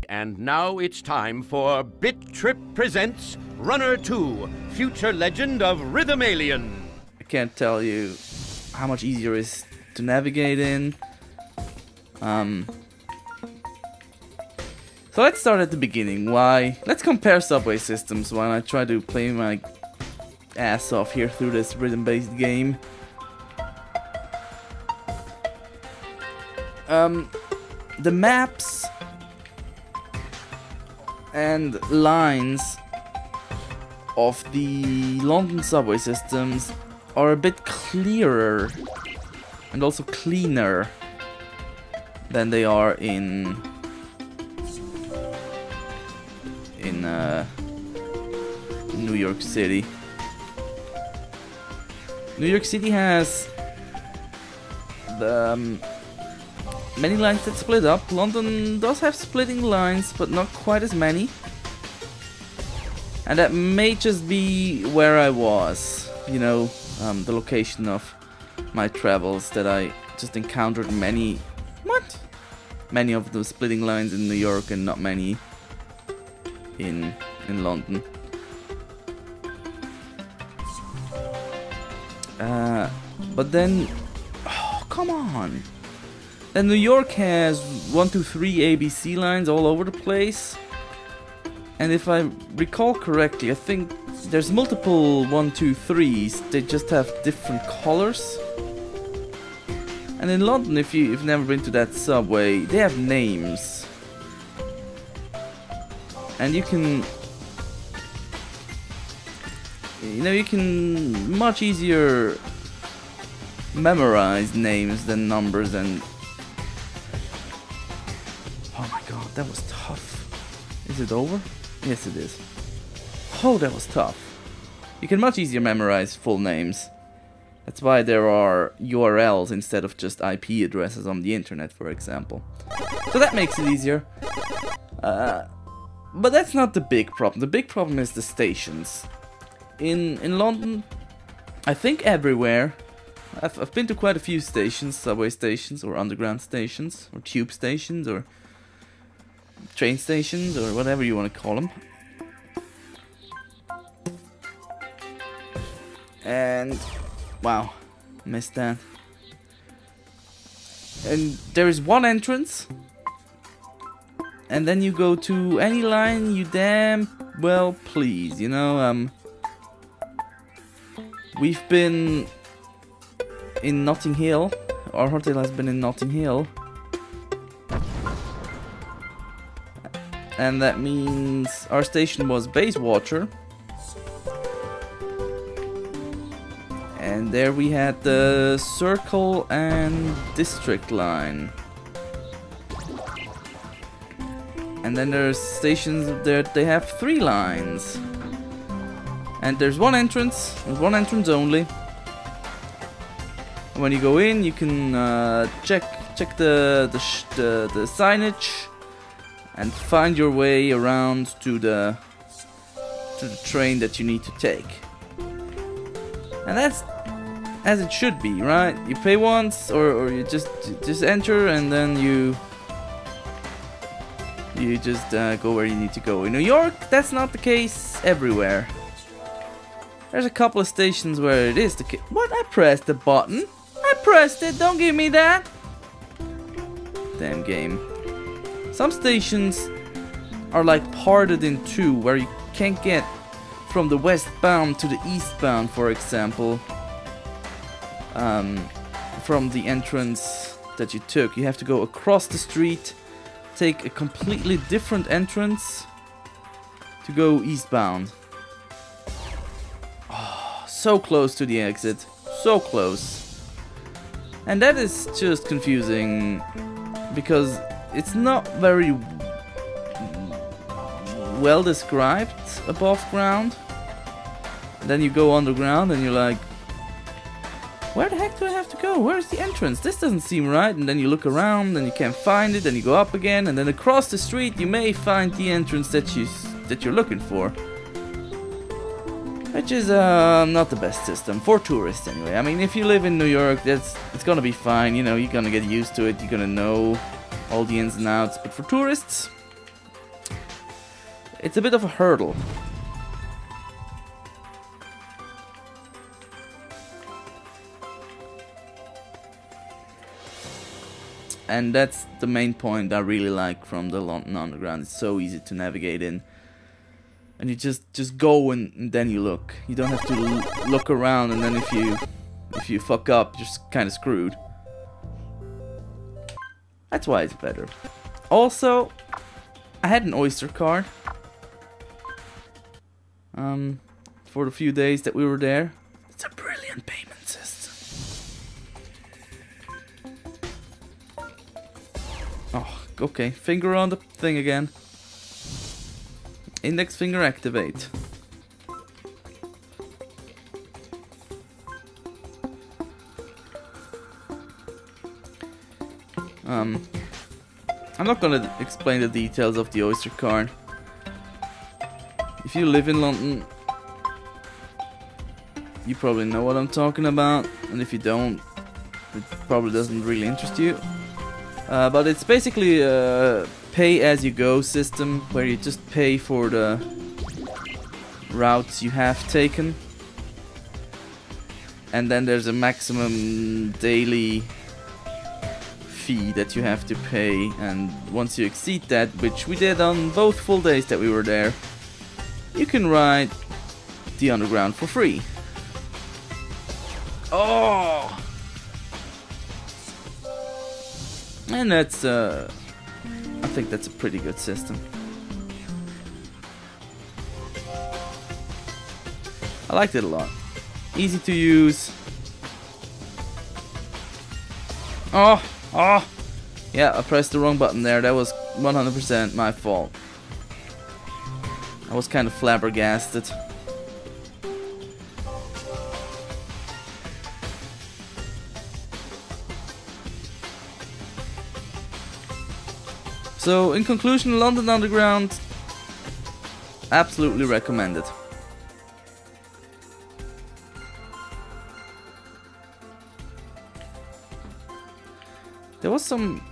And now it's time for BIT.TRIP presents Runner2, future legend of Rhythm Alien. I can't tell you how much easier it is to navigate in. So let's start at the beginning. Let's compare subway systems while I try to play my ass off here through this rhythm-based game. The maps and lines of the London subway systems are a bit clearer and also cleaner than they are in New York City. New York City has the many lines that split up. London does have splitting lines, but not quite as many. And that may just be where I was, you know, the location of my travels, that I just encountered many of the splitting lines in New York and not many in London. But then, oh, come on. And New York has 1, 2, 3 ABC lines all over the place. And if I recall correctly, I think there's multiple 1, 2, 3s. They just have different colors. And in London, if you've never been to that subway, they have names. And you can much easier memorize names than numbers. And oh my god, that was tough. Is it over? Yes, it is. Oh, that was tough. You can much easier memorize full names. That's why there are URLs instead of just IP addresses on the internet, for example. So that makes it easier. But that's not the big problem. The big problem is the stations. In London, I think everywhere, I've been to quite a few stations, subway stations, or underground stations, or tube stations, or train stations, or whatever you want to call them. And wow, missed that. And there is one entrance, and then you go to any line you damn well please, you know. We've been in Notting Hill. Our hotel has been in Notting Hill. And that means our station was Bayswater. And there we had the Circle and District line. And then there's stations that they have 3 lines. And there's one entrance only. And when you go in, you can check the signage and find your way around to the train that you need to take. And that's as it should be, right? You pay once, or you just enter, and then you just go where you need to go. In New York, that's not the case everywhere. There's a couple of stations where it is the case. What? I pressed the button. I pressed it. Don't give me that. Damn game. Some stations are like parted in 2, where you can't get from the westbound to the eastbound, for example. From the entrance that you took, you have to go across the street, take a completely different entrance to go eastbound. Oh, so close to the exit, so close. And that is just confusing because it's not very well described above ground. And then you go underground and you're like, where the heck do I have to go? Where's the entrance? This doesn't seem right. And then you look around and you can't find it. Then you go up again, and then across the street you may find the entrance that you're looking for. Which is not the best system for tourists anyway. I mean, if you live in New York, it's gonna be fine. You know, you're gonna get used to it. You're gonna know all the ins and outs. But for tourists, It's a bit of a hurdle. And that's the main point I really like from the London Underground. It's so easy to navigate in. And you just go and then you look. You don't have to look around, and then if you fuck up, you're just kind of screwed. That's why it's better. Also, I had an Oyster card. For the few days that we were there. It's a brilliant payment system. Oh, okay. Finger on the thing again. Index finger activate. I'm not gonna explain the details of the Oyster card. If you live in London, you probably know what I'm talking about, and if you don't, it probably doesn't really interest you. But it's basically a pay-as-you-go system where you just pay for the routes you have taken, and then there's a maximum daily fee that you have to pay, and once you exceed that, which we did on both full days that we were there, you can ride the underground for free. Oh! And that's, I think that's a pretty good system. I liked it a lot. Easy to use. Oh! Oh! Yeah, I pressed the wrong button there. That was 100% my fault. I was kind of flabbergasted. So, in conclusion, London Underground, absolutely recommended. There was some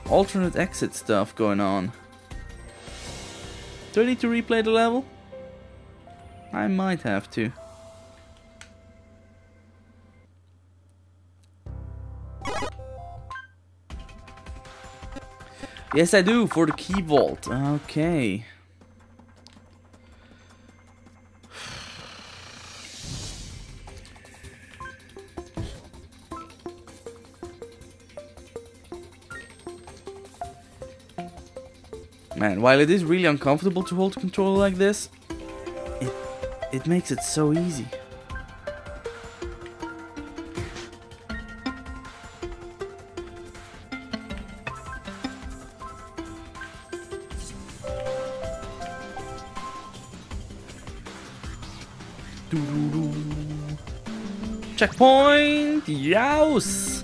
alternate exit stuff going on. Do I need to replay the level? I might have to. Yes, I do, for the key vault. Okay. Man, while it is really uncomfortable to hold the controller like this, it makes it so easy. Checkpoint! Yes!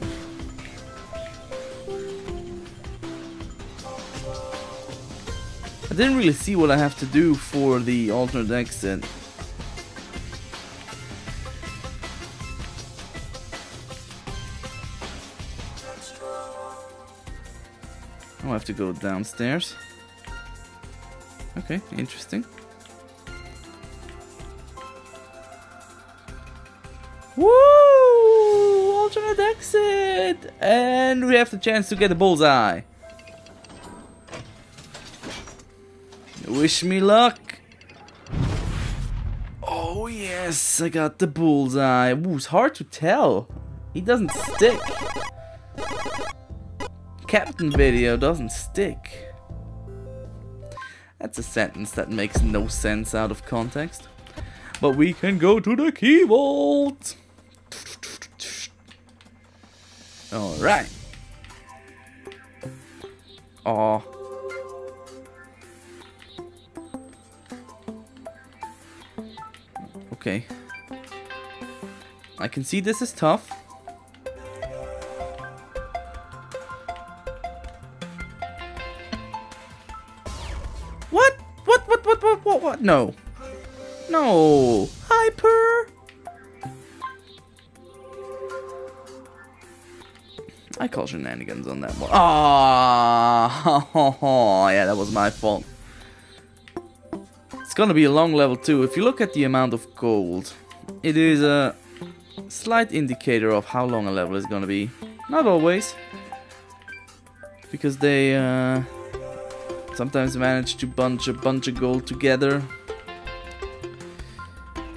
I didn't really see what I have to do for the alternate exit. Oh, I have to go downstairs. Okay, interesting. Woo! Alternate exit! And we have the chance to get a bullseye. Wish me luck. Oh yes, I got the bullseye. Ooh, it's hard to tell. He doesn't stick. Captain Video doesn't stick. That's a sentence that makes no sense out of context. But we can go to the key vault. Alright. Aw. Okay. I can see this is tough. What? What? No. No. Hyper. I call shenanigans on that one. Ah, yeah, that was my fault. gonna be a long level too. If you look at the amount of gold, it is a slight indicator of how long a level is gonna be. Not always, because they sometimes manage to bunch a bunch of gold together,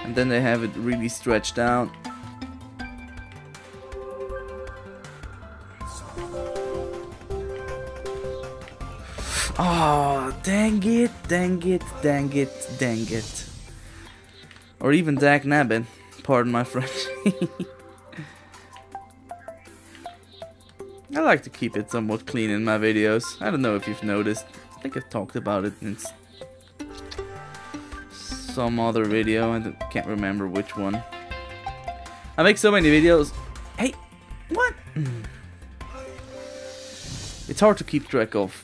and then they have it really stretched out. Oh, dang it, dang it, dang it, dang it. Or even dag nabbit, pardon my French. I like to keep it somewhat clean in my videos. I don't know if you've noticed. I think I've talked about it in some other video. I can't remember which one. I make so many videos. Hey, what? It's hard to keep track of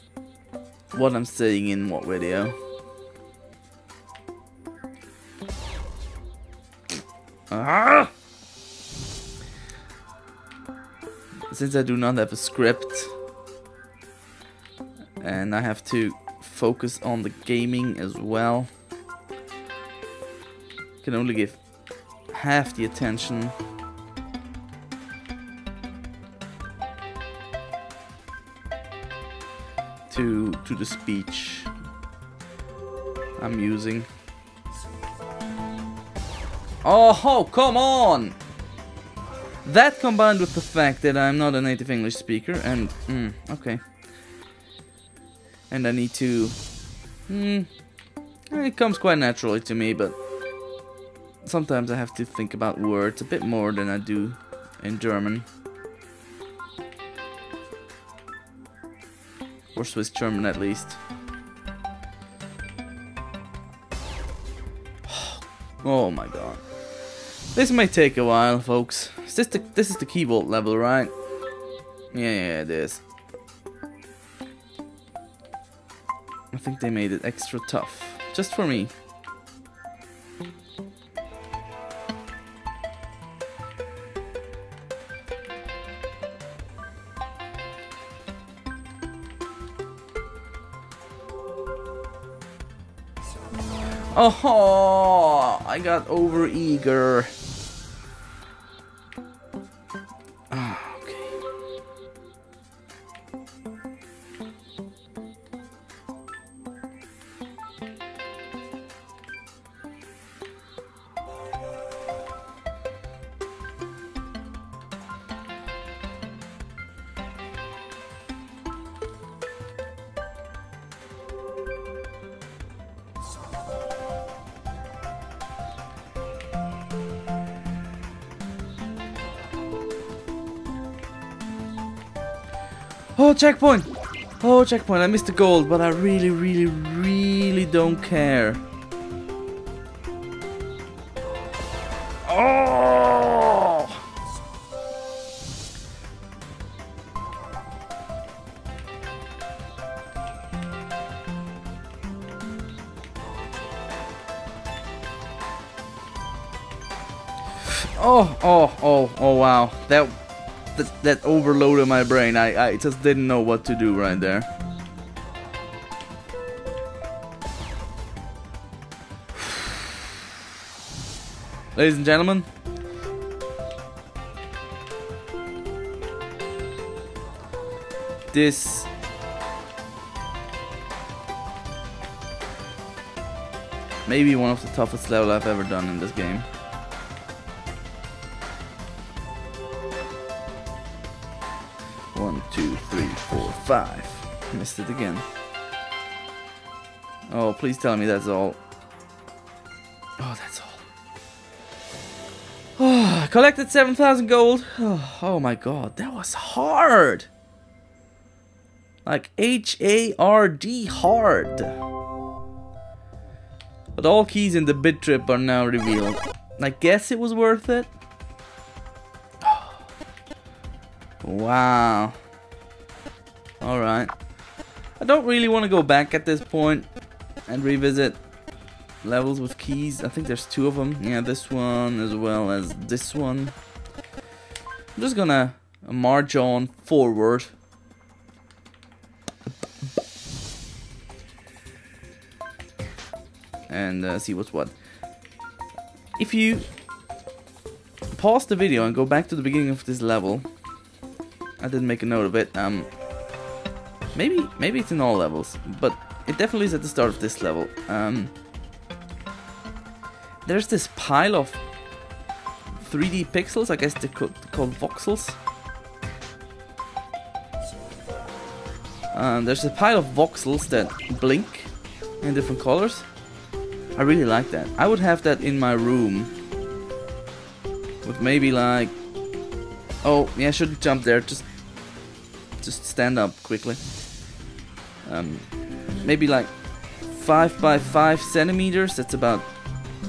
what I'm saying in what video. Ah! Since I do not have a script and I have to focus on the gaming as well, I can only give half the attention to the speech I'm using. Oh, come on! That combined with the fact that I'm not a native English speaker, and okay, and I need to. It comes quite naturally to me, but sometimes I have to think about words a bit more than I do in German. Or Swiss German at least. Oh my god. This may take a while, folks. This is the key vault level, right? Yeah, it is. I think they made it extra tough. Just for me. Oh, I got over eager. Okay. Oh, checkpoint! Oh, checkpoint. I missed the gold, but I really don't care. Oh! Oh, wow. That overloaded my brain. I just didn't know what to do right there. Ladies and gentlemen, this may be one of the toughest levels I've ever done in this game. One, two, three, four, five. Missed it again. Oh, please tell me that's all. Oh, that's all. Oh, I collected 7,000 gold. Oh my god, that was hard. Like H-A-R-D, hard. But all keys in the BIT.TRIP are now revealed. I guess it was worth it. Wow. Alright. I don't really want to go back at this point and revisit levels with keys. I think there's two of them. Yeah, this one as well as this one. I'm just gonna march on forward. and see what's what. If you pause the video and go back to the beginning of this level, I didn't make a note of it. Maybe it's in all levels, but it definitely is at the start of this level. There's this pile of 3D pixels, I guess they're called voxels. There's a pile of voxels that blink in different colors. I really like that. I would have that in my room. With maybe like... Oh, yeah, I shouldn't jump there. Just stand up quickly. Maybe like 5 by 5 centimeters. That's about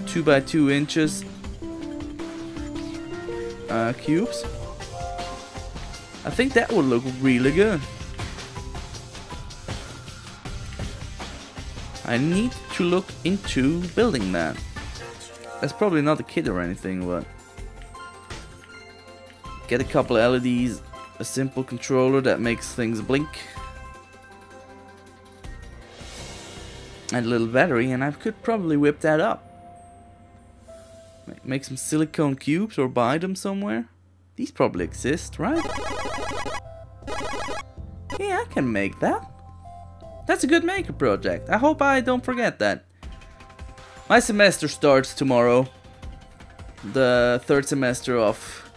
2 by 2 inches. Cubes. I think that would look really good. I need to look into building that. That's probably not a kit or anything, but get a couple of LEDs, a simple controller that makes things blink, and a little battery, and I could probably whip that up. Make some silicone cubes or buy them somewhere. These probably exist, right? Yeah, I can make that. That's a good maker project. I hope I don't forget that. My semester starts tomorrow. The third semester of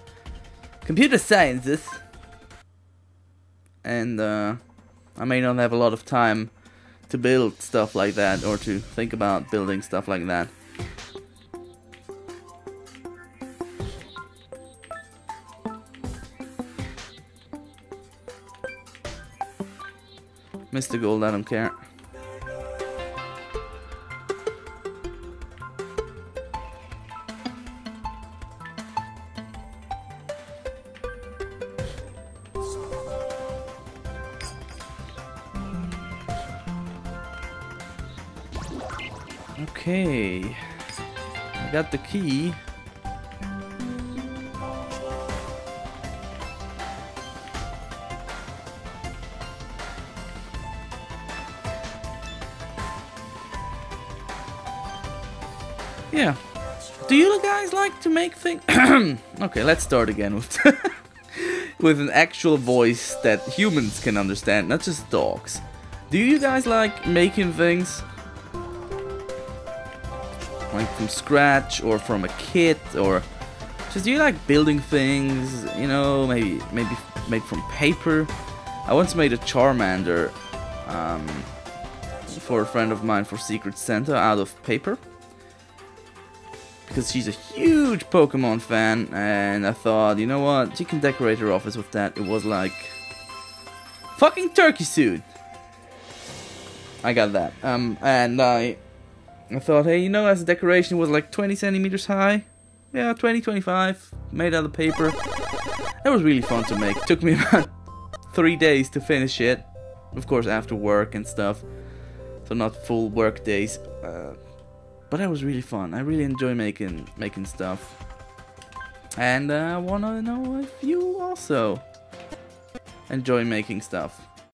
computer sciences. And I may not have a lot of time to build stuff like that or to think about building stuff like that. Mr. Gold, I don't care. Okay, I got the key. Yeah. Do you guys like to make things? Okay, let's start again with with an actual voice that humans can understand, not just dogs. Do you guys like making things? Like from scratch or from a kit, or just do you like building things, you know, maybe made from paper? I once made a Charmander for a friend of mine for Secret Santa out of paper. Because she's a huge Pokemon fan, and I thought, you know what, she can decorate her office with that. It was like fucking turkey suit. I got that. And I thought, hey, you know, as a decoration, it was like 20 centimeters high. Yeah, 20, 25, made out of paper. That was really fun to make. It took me about 3 days to finish it. Of course, after work and stuff. So not full work days. But that was really fun. I really enjoy making stuff. And I wanna know if you also enjoy making stuff.